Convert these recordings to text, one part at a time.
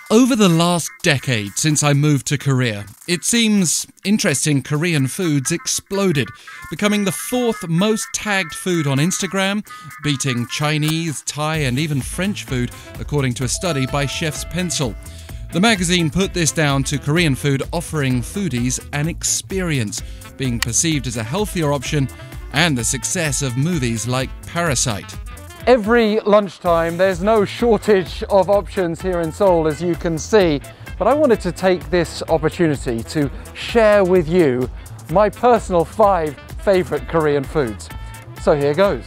Over the last decade since I moved to Korea, it seems interest in Korean foods exploded, becoming the fourth most tagged food on Instagram, beating Chinese, Thai and even French food, according to a study by Chef's Pencil. The magazine put this down to Korean food offering foodies an experience, being perceived as a healthier option, and the success of movies like Parasite. Every lunchtime, there's no shortage of options here in Seoul, as you can see. But I wanted to take this opportunity to share with you my personal 5 favourite Korean foods. So here goes.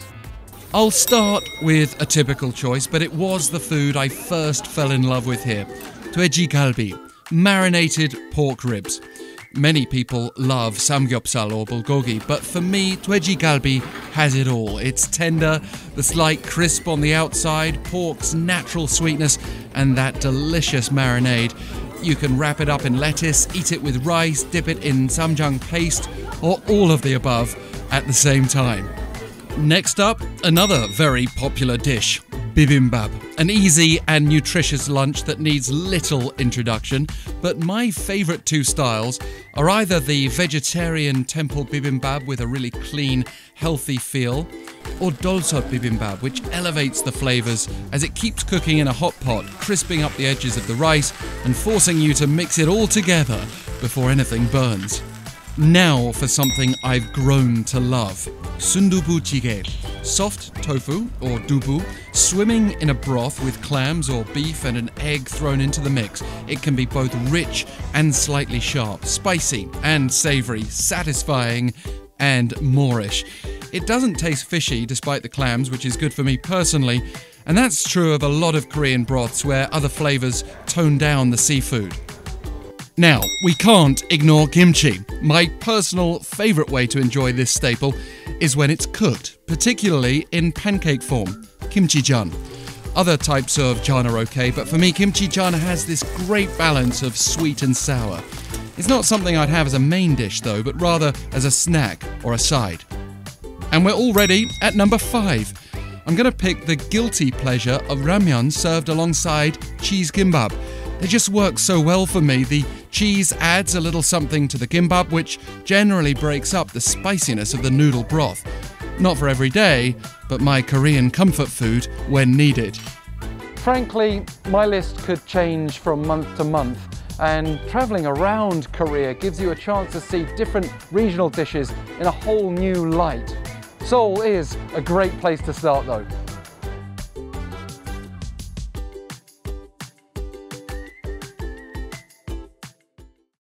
I'll start with a typical choice, but it was the food I first fell in love with here. Tuejigalbi, marinated pork ribs. Many people love samgyeopsal or bulgogi, but for me, Tuejigalbi has it all. It's tender, the slight crisp on the outside, pork's natural sweetness, and that delicious marinade. You can wrap it up in lettuce, eat it with rice, dip it in samjang paste, or all of the above at the same time. Next up, another very popular dish, Bibimbap, an easy and nutritious lunch that needs little introduction, but my favourite 2 styles are either the vegetarian temple bibimbap with a really clean, healthy feel, or dolsot bibimbap, which elevates the flavours as it keeps cooking in a hot pot, crisping up the edges of the rice and forcing you to mix it all together before anything burns. Now for something I've grown to love, sundubu jjigae, soft tofu or dubu, swimming in a broth with clams or beef and an egg thrown into the mix. It can be both rich and slightly sharp, spicy and savoury, satisfying and Moorish. It doesn't taste fishy despite the clams, which is good for me personally, and that's true of a lot of Korean broths where other flavours tone down the seafood. Now, we can't ignore kimchi. My personal favourite way to enjoy this staple is when it's cooked, particularly in pancake form, kimchi-jjian. Other types of jjian are okay, but for me, kimchi-jjian has this great balance of sweet and sour. It's not something I'd have as a main dish though, but rather as a snack or a side. And we're already at number 5. I'm going to pick the guilty pleasure of ramyeon served alongside cheese kimbap. They just work so well for me. The cheese adds a little something to the kimbap, which generally breaks up the spiciness of the noodle broth. Not for every day, but my Korean comfort food when needed. Frankly, my list could change from month to month, and travelling around Korea gives you a chance to see different regional dishes in a whole new light. Seoul is a great place to start though.